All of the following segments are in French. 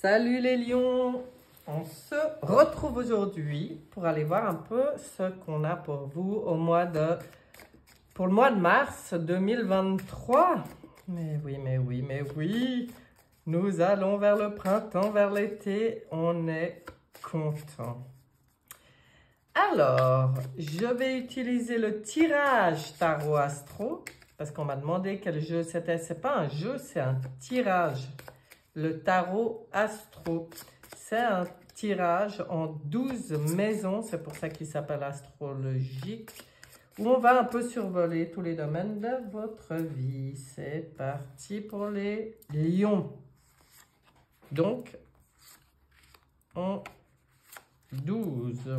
Salut les lions! On se retrouve aujourd'hui pour aller voir un peu ce qu'on a pour vous pour le mois de mars 2023. Mais oui, nous allons vers le printemps, vers l'été, on est content. Alors, je vais utiliser le tirage Tarot Astro parce qu'on m'a demandé quel jeu c'était. C'est pas un jeu, c'est un tirage. Le Tarot Astro, c'est un tirage en 12 maisons, c'est pour ça qu'il s'appelle astrologique, où on va un peu survoler tous les domaines de votre vie. C'est parti pour les lions. Donc, en 12.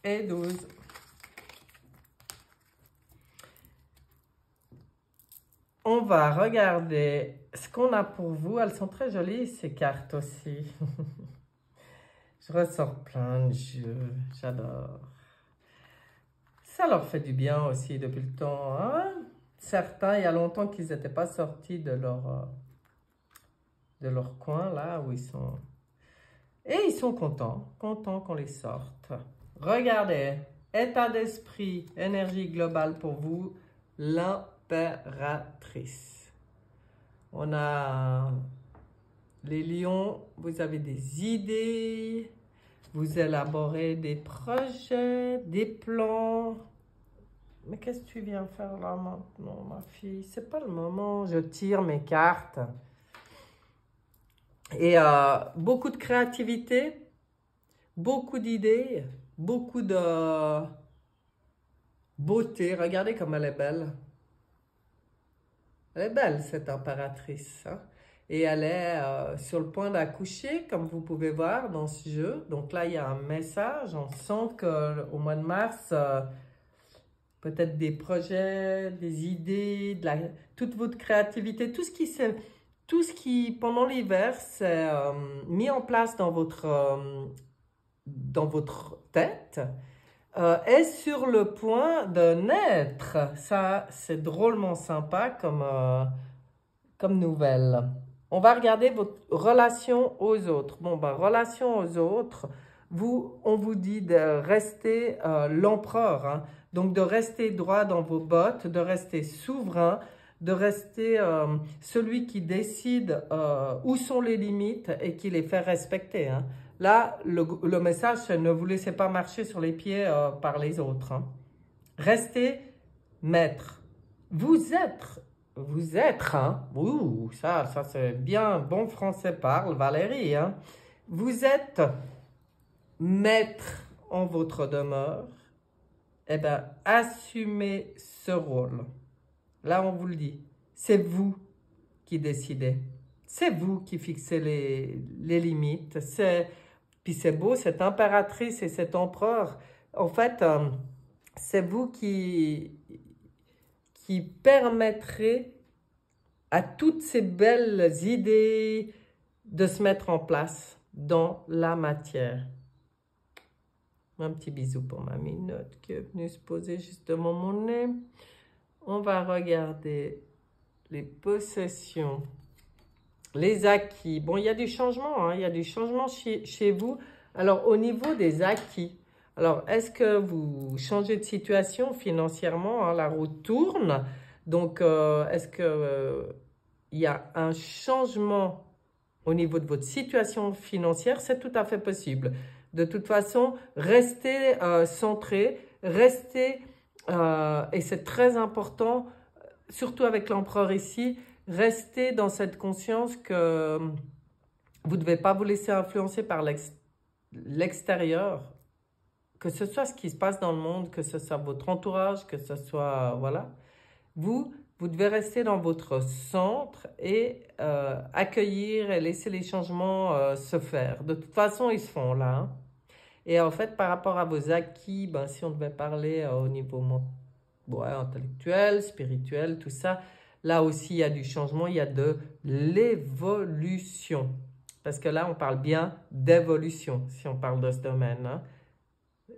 Et 12. On va regarder ce qu'on a pour vous. Elles sont très jolies, ces cartes aussi. Je ressors plein de jeux. J'adore. Ça leur fait du bien aussi depuis le temps. Hein? Certains, il y a longtemps qu'ils n'étaient pas sortis de leur coin, là où ils sont. Et ils sont contents qu'on les sorte. Regardez, état d'esprit, énergie globale pour vous, l'impératrice. On a les lions, vous avez des idées, vous élaborez des projets, des plans. Mais qu'est-ce que tu viens faire là maintenant, ma fille? C'est pas le moment, je tire mes cartes. Et beaucoup de créativité, beaucoup d'idées, beaucoup de beauté. Regardez comme elle est belle. Elle est belle, cette impératrice. Hein? Et elle est sur le point d'accoucher, comme vous pouvez voir dans ce jeu. Donc là, il y a un message. On sent qu'au mois de mars, peut-être des projets, des idées, toute votre créativité, tout ce qui pendant l'hiver, s'est mis en place dans votre tête, est sur le point de naître. Ça, c'est drôlement sympa comme nouvelle. On va regarder votre relation aux autres. Bon, ben, relation aux autres, on vous dit de rester l'empereur, hein? Donc de rester droit dans vos bottes, de rester souverain, de rester celui qui décide où sont les limites et qui les fait respecter. Hein? Là, le message, c'est ne vous laissez pas marcher sur les pieds par les autres. Hein? Restez maître. Vous êtes, hein? Ouh, ça c'est bien, bon français parle, Valérie. Hein? Vous êtes maître en votre demeure. Eh bien, assumez ce rôle. Là, on vous le dit. C'est vous qui décidez. C'est vous qui fixez les limites. Puis c'est beau, cette impératrice et cet empereur. En fait, c'est vous qui permettrez à toutes ces belles idées de se mettre en place dans la matière. Un petit bisou pour ma minotte qui est venue se poser juste devant mon nez. On va regarder les possessions, les acquis. Bon, il y a du changement, hein, il y a du changement chez vous. Alors, au niveau des acquis, alors, est-ce que vous changez de situation financièrement, hein, la roue tourne. Donc, est-ce que il y a un changement au niveau de votre situation financière? C'est tout à fait possible. De toute façon, restez centré, restez, et c'est très important, surtout avec l'empereur ici, restez dans cette conscience que vous ne devez pas vous laisser influencer par l'extérieur, que ce soit ce qui se passe dans le monde, que ce soit votre entourage, que ce soit, voilà. Vous devez rester dans votre centre et accueillir et laisser les changements se faire. De toute façon, ils se font là. Hein. Et en fait, par rapport à vos acquis, ben, si on devait parler au niveau intellectuel, spirituel, tout ça, là aussi, il y a du changement, il y a de l'évolution. Parce que là, on parle bien d'évolution, si on parle de ce domaine. Hein.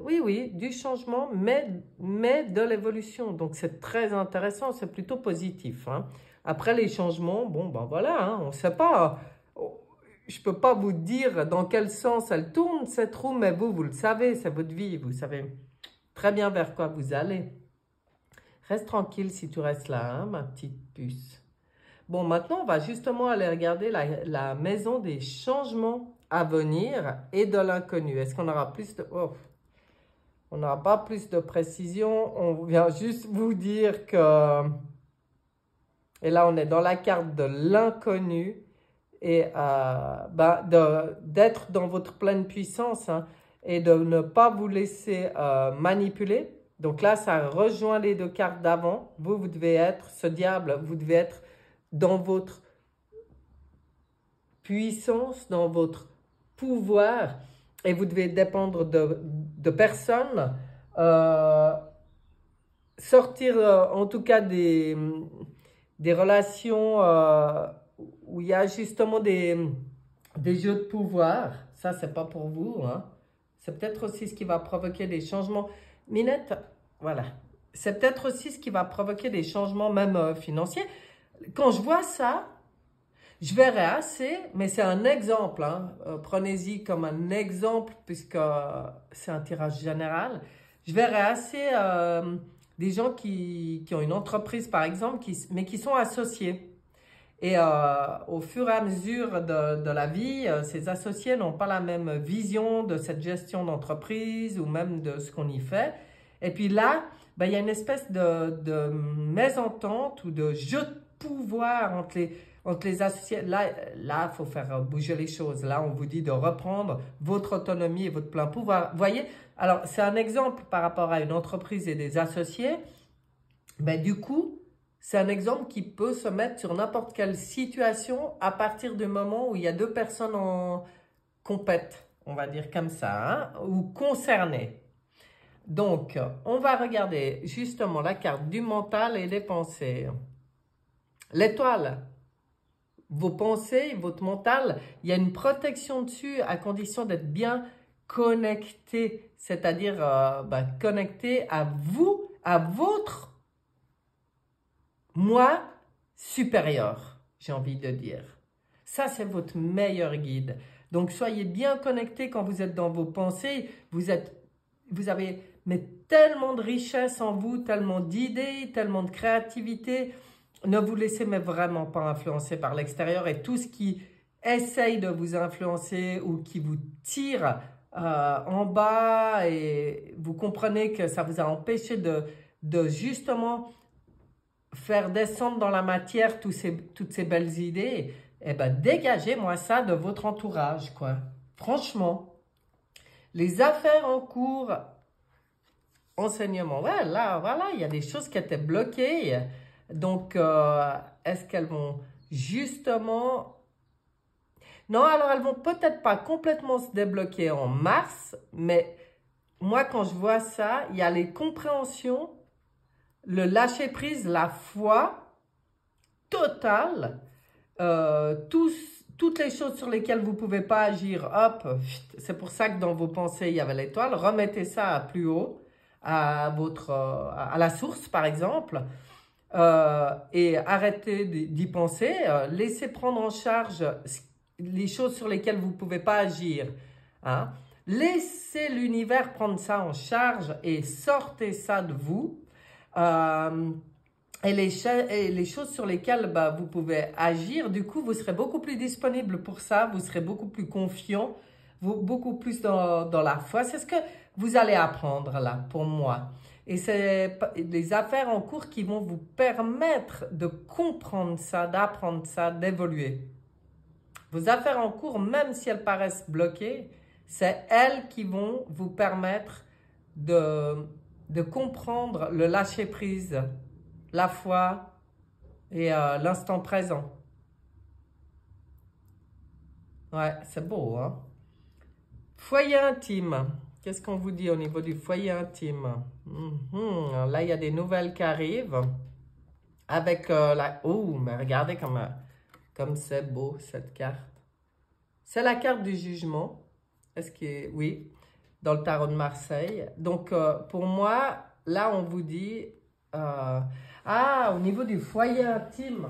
Oui, oui, du changement, mais de l'évolution. Donc, c'est très intéressant, c'est plutôt positif. Hein. Après les changements, bon, ben voilà, hein, on ne sait pas. Je ne peux pas vous dire dans quel sens elle tourne, cette roue, mais vous le savez, c'est votre vie, vous savez très bien vers quoi vous allez. Reste tranquille si tu restes là, hein, ma petite puce. Bon, maintenant, on va justement aller regarder la maison des changements à venir et de l'inconnu. Est-ce qu'on aura plus de... Oh, on n'aura pas plus de précision. On vient juste vous dire que... Et là, on est dans la carte de l'inconnu. Et d'être dans votre pleine puissance, hein, et de ne pas vous laisser manipuler. Donc là, ça rejoint les deux cartes d'avant. Vous devez être, ce diable, vous devez être dans votre puissance, dans votre pouvoir, et vous devez dépendre de personne, sortir en tout cas des relations où il y a justement des jeux de pouvoir. Ça, c'est pas pour vous. Hein. C'est peut-être aussi ce qui va provoquer des changements. Minette, voilà. C'est peut-être aussi ce qui va provoquer des changements même financiers. Quand je vois ça, je verrais assez, mais c'est un exemple. Hein. Prenez-y comme un exemple puisque c'est un tirage général. Je verrais assez des gens qui ont une entreprise, par exemple, mais qui sont associés. Et au fur et à mesure de la vie, ces associés n'ont pas la même vision de cette gestion d'entreprise ou même de ce qu'on y fait. Et puis là, ben, il y a une espèce de mésentente ou de jeu de pouvoir entre les associés. Là, il faut faire bouger les choses. Là, on vous dit de reprendre votre autonomie et votre plein pouvoir. Vous voyez? Alors, c'est un exemple par rapport à une entreprise et des associés. Ben, du coup, c'est un exemple qui peut se mettre sur n'importe quelle situation à partir du moment où il y a deux personnes en compète, on va dire comme ça, hein, ou concernées. Donc, on va regarder justement la carte du mental et des pensées. L'étoile, vos pensées, votre mental, il y a une protection dessus à condition d'être bien connecté, c'est-à-dire connecté à vous, à votre moi supérieur, j'ai envie de dire. Ça, c'est votre meilleur guide. Donc, soyez bien connectés quand vous êtes dans vos pensées. Vous avez mais tellement de richesse en vous, tellement d'idées, tellement de créativité. Ne vous laissez mais vraiment pas influencer par l'extérieur et tout ce qui essaye de vous influencer ou qui vous tire en bas et vous comprenez que ça vous a empêché de justement faire descendre dans la matière toutes ces belles idées, eh ben dégagez-moi ça de votre entourage, quoi. Franchement. Les affaires en cours, enseignement, ouais, là, voilà, il y a des choses qui étaient bloquées. Donc, est-ce qu'elles vont justement... Non, alors elles vont peut-être pas complètement se débloquer en mars, mais moi, quand je vois ça, il y a les compréhensions, le lâcher-prise, la foi totale, toutes les choses sur lesquelles vous ne pouvez pas agir, hop, c'est pour ça que dans vos pensées, il y avait l'étoile, remettez ça à plus haut, à la source, par exemple, et arrêtez d'y penser, laissez prendre en charge les choses sur lesquelles vous ne pouvez pas agir. Hein? Laissez l'univers prendre ça en charge et sortez ça de vous. Et les choses sur lesquelles vous pouvez agir, du coup, vous serez beaucoup plus disponible pour ça, vous serez beaucoup plus confiant, beaucoup plus dans la foi. C'est ce que vous allez apprendre là, pour moi. Et c'est des affaires en cours qui vont vous permettre de comprendre ça, d'apprendre ça, d'évoluer. Vos affaires en cours, même si elles paraissent bloquées, c'est elles qui vont vous permettre de comprendre le lâcher-prise, la foi et l'instant présent. Ouais, c'est beau, hein? Foyer intime. Qu'est-ce qu'on vous dit au niveau du foyer intime? Là, il y a des nouvelles qui arrivent. Avec la... Oh, mais regardez comme c'est beau, cette carte. C'est la carte du jugement. Est-ce que oui, dans le tarot de Marseille. Donc, pour moi, là, on vous dit... au niveau du foyer intime.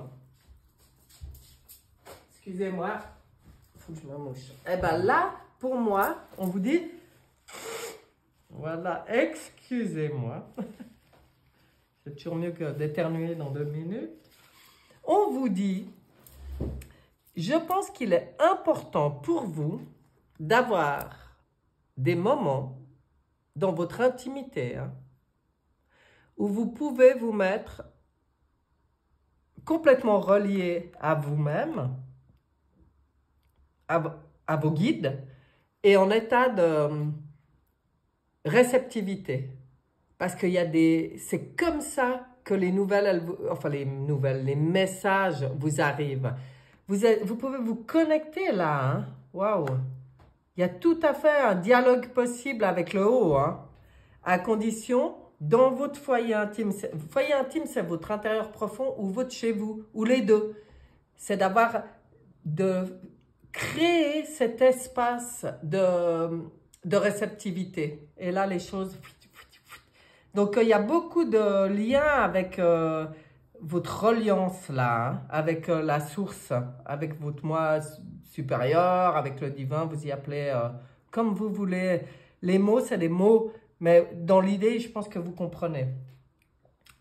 Excusez-moi. Il faut que je me mouche. Eh bien, là, pour moi, on vous dit... Voilà, excusez-moi. C'est toujours mieux que d'éternuer dans 2 minutes. On vous dit... Je pense qu'il est important pour vous d'avoir des moments dans votre intimité où vous pouvez vous mettre complètement relié à vous-même, à vos guides et en état de réceptivité. Parce qu'il y a c'est comme ça que les messages vous arrivent. Vous pouvez vous connecter là, waouh! Il y a tout à fait un dialogue possible avec le haut, à condition, dans votre foyer intime. Foyer intime, c'est votre intérieur profond ou votre chez vous, ou les deux. C'est de créer cet espace de réceptivité. Et là, les choses... Donc, il y a beaucoup de liens avec... votre reliance là, avec la source, avec votre moi supérieur, avec le divin, vous y appelez comme vous voulez. Les mots, c'est des mots, mais dans l'idée, je pense que vous comprenez.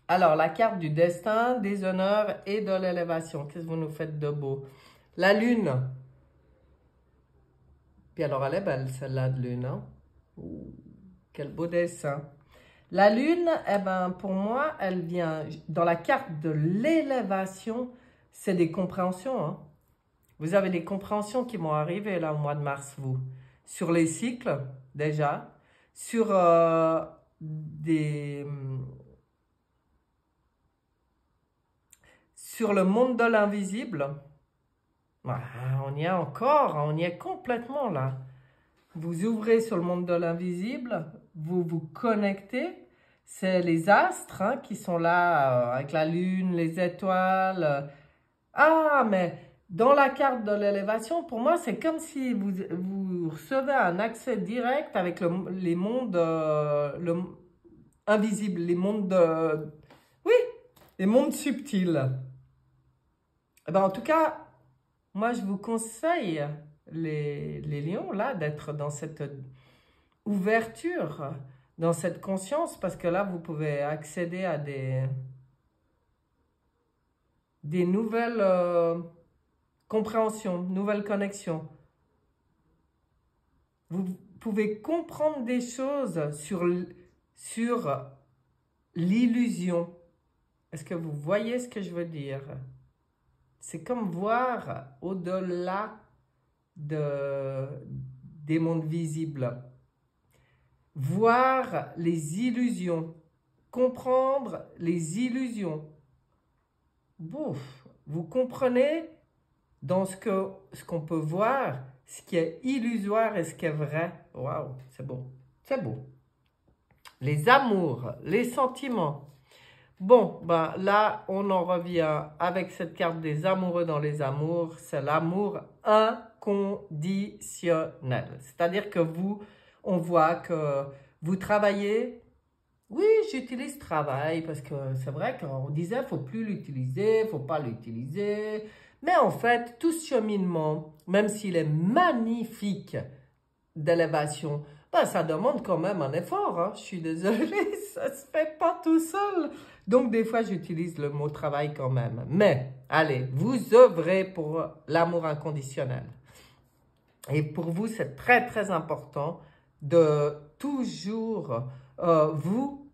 Alors, la carte du destin, des honneurs et de l'élévation. Qu'est-ce que vous nous faites de beau? La lune. Puis alors, elle est belle celle-là de lune. Ouh, quel beau dessin. La lune, eh ben, pour moi, elle vient dans la carte de l'élévation, c'est des compréhensions. Vous avez des compréhensions qui vont arriver là au mois de mars, vous. Sur les cycles, déjà. Sur sur le monde de l'invisible. On y est encore, on y est complètement là. Vous ouvrez sur le monde de l'invisible, vous vous connectez. C'est les astres qui sont là, avec la lune, les étoiles. Mais dans la carte de l'élévation, pour moi, c'est comme si vous recevez un accès direct avec les mondes invisibles, les mondes les mondes subtils. Eh ben, en tout cas, moi, je vous conseille, les lions, là, d'être dans cette ouverture, dans cette conscience, parce que là, vous pouvez accéder à des nouvelles compréhensions, nouvelles connexions. Vous pouvez comprendre des choses sur l'illusion. Est-ce que vous voyez ce que je veux dire? C'est comme voir au-delà des mondes visibles. Voir les illusions. Comprendre les illusions. Vous comprenez dans ce qu'on peut voir, ce qui est illusoire et ce qui est vrai. Waouh, c'est beau. C'est beau. Les amours, les sentiments. Bon, ben là, on en revient avec cette carte des amoureux dans les amours. C'est l'amour inconditionnel. C'est-à-dire que on voit que vous travaillez. Oui, j'utilise travail parce que c'est vrai qu'on disait il ne faut plus l'utiliser, il ne faut pas l'utiliser. Mais en fait, tout ce cheminement, même s'il est magnifique d'élévation, ben, ça demande quand même un effort. Je suis désolée, ça ne se fait pas tout seul. Donc, des fois, j'utilise le mot travail quand même. Mais, allez, vous œuvrez pour l'amour inconditionnel. Et pour vous, c'est très, très important de toujours vous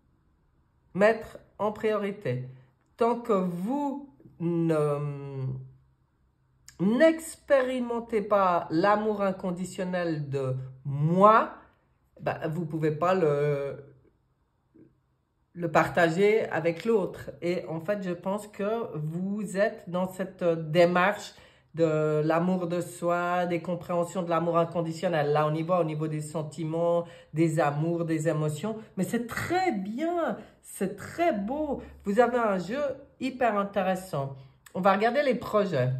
mettre en priorité. Tant que vous n'expérimentez pas l'amour inconditionnel de moi, ben, vous ne pouvez pas le partager avec l'autre. Et en fait, je pense que vous êtes dans cette démarche de l'amour de soi, des compréhensions de l'amour inconditionnel. Là, on y va au niveau des sentiments, des amours, des émotions. Mais c'est très bien, c'est très beau. Vous avez un jeu hyper intéressant. On va regarder les projets.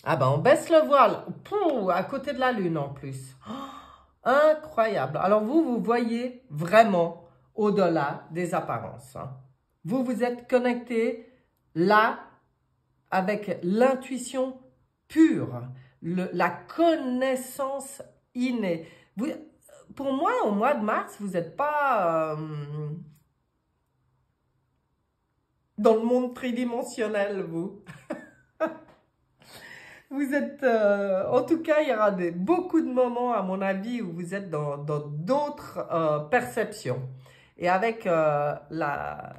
Ah ben, on baisse le voile. Pouh, à côté de la lune en plus. Oh, incroyable. Alors vous, vous voyez vraiment au-delà des apparences. Hein. Vous, vous êtes connecté là avec l'intuition pure, la connaissance innée. Vous, pour moi, au mois de mars, vous n'êtes pas dans le monde tridimensionnel, vous. Vous êtes, en tout cas, il y aura beaucoup de moments, à mon avis, où vous êtes dans d'autres perceptions. Et avec la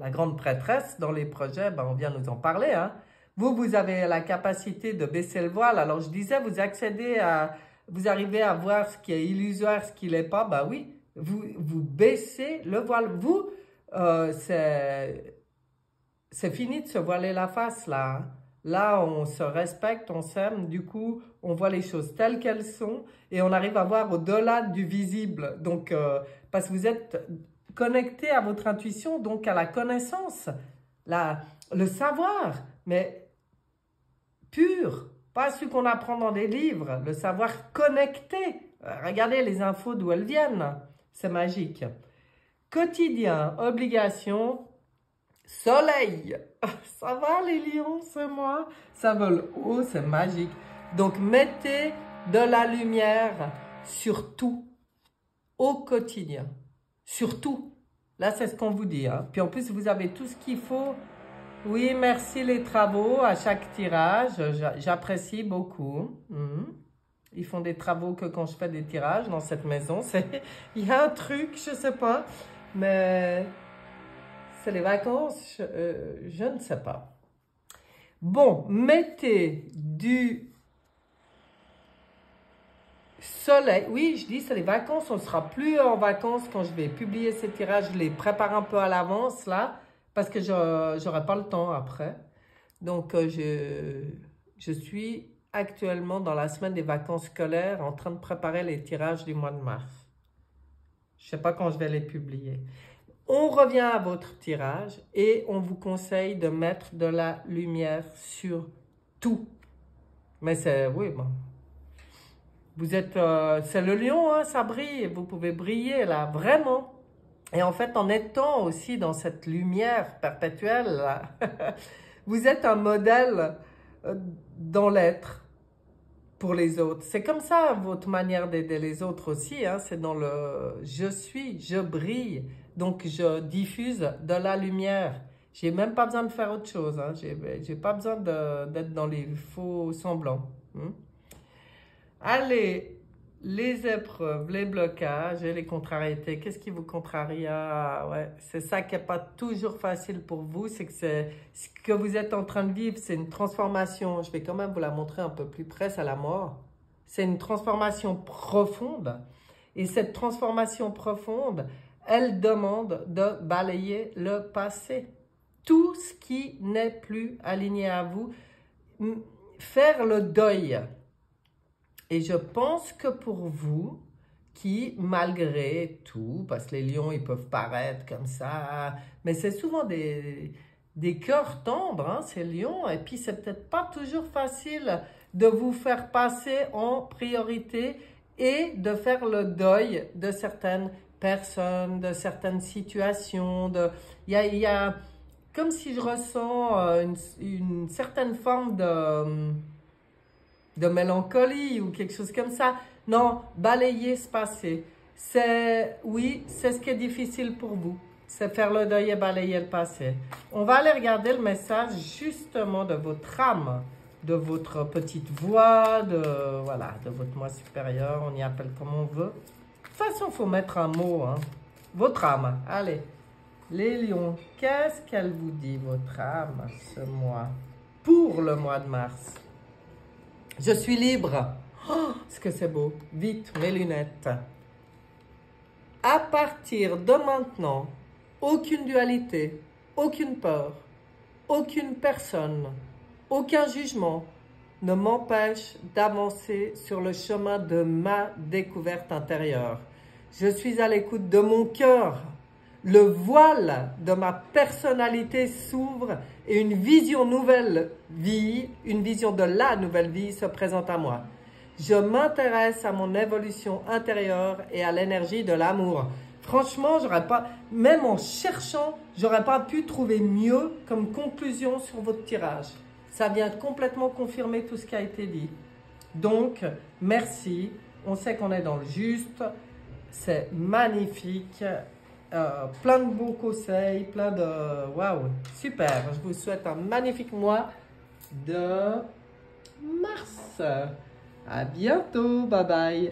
grande prêtresse dans les projets, ben, on vient nous en parler. Hein. Vous avez la capacité de baisser le voile. Alors, je disais, vous accédez à, vous arrivez à voir ce qui est illusoire, ce qui l'est pas. Ben oui, vous baissez le voile. Vous, c'est fini de se voiler la face, là. Hein. Là, on se respecte, on s'aime, du coup, on voit les choses telles qu'elles sont et on arrive à voir au-delà du visible. Donc, parce que vous êtes connecté à votre intuition, donc à la connaissance, le savoir, mais pur, pas celui qu'on apprend dans des livres, le savoir connecté. Regardez les infos d'où elles viennent, c'est magique. Quotidien, obligation, soleil. Ça va les lions, c'est moi. Ça vole haut, c'est magique. Donc mettez de la lumière sur tout, au quotidien. Sur tout. Là, c'est ce qu'on vous dit. Hein. Puis en plus, vous avez tout ce qu'il faut. Oui, merci les travaux à chaque tirage. J'apprécie beaucoup. Ils font des travaux que quand je fais des tirages dans cette maison. Il y a un truc, je sais pas. Mais c'est les vacances, je ne sais pas. Bon, mettez du soleil. Oui, je dis c'est les vacances, on ne sera plus en vacances quand je vais publier ces tirages. Je les prépare un peu à l'avance là, parce que je n'aurai pas le temps après. Donc, je suis actuellement dans la semaine des vacances scolaires en train de préparer les tirages du mois de mars. Je ne sais pas quand je vais les publier. On revient à votre tirage et on vous conseille de mettre de la lumière sur tout. Mais c'est, oui, bon. Vous êtes, c'est le lion, hein, ça brille. Vous pouvez briller là, vraiment. Et en fait, en étant aussi dans cette lumière perpétuelle, là, vous êtes un modèle dans l'être pour les autres. C'est comme ça votre manière d'aider les autres aussi. Hein, c'est dans le je suis, je brille. Donc, je diffuse de la lumière. J'ai même pas besoin de faire autre chose. Hein. J'ai pas besoin d'être dans les faux semblants. Allez, les épreuves, les blocages et les contrariétés. Qu'est-ce qui vous contrarie? Ah, ouais, c'est ça qui n'est pas toujours facile pour vous. C'est que ce que vous êtes en train de vivre, c'est une transformation. Je vais quand même vous la montrer un peu plus près, à la mort. C'est une transformation profonde. Et cette transformation profonde, elle demande de balayer le passé. Tout ce qui n'est plus aligné à vous, faire le deuil. Et je pense que pour vous, qui malgré tout, parce que les lions, ils peuvent paraître comme ça, mais c'est souvent des cœurs tendres, hein, ces lions, et puis c'est peut-être pas toujours facile de vous faire passer en priorité et de faire le deuil de certaines personnes, de certaines situations. Il y a comme si je ressens une certaine forme de mélancolie ou quelque chose comme ça. Non, balayer ce passé. Oui, c'est ce qui est difficile pour vous. C'est faire le deuil et balayer le passé. On va aller regarder le message justement de votre âme, de votre petite voix, voilà, de votre moi supérieur, on y appelle comme on veut. De toute façon, il faut mettre un mot, hein. Votre âme, allez. Les lions, qu'est-ce qu'elle vous dit, votre âme, ce mois, pour le mois de mars? Je suis libre. Oh, ce que c'est beau. Vite, mes lunettes. À partir de maintenant, aucune dualité, aucune peur, aucune personne, aucun jugement ne m'empêche d'avancer sur le chemin de ma découverte intérieure. Je suis à l'écoute de mon cœur. Le voile de ma personnalité s'ouvre et une vision nouvelle vie, une vision de la nouvelle vie se présente à moi. Je m'intéresse à mon évolution intérieure et à l'énergie de l'amour. Franchement, j'aurais pas, même en cherchant, j'aurais pas pu trouver mieux comme conclusion sur votre tirage. Ça vient complètement confirmer tout ce qui a été dit. Donc, merci. On sait qu'on est dans le juste. C'est magnifique. Plein de beaux conseils, plein de... Waouh, super. Je vous souhaite un magnifique mois de mars. À bientôt. Bye bye.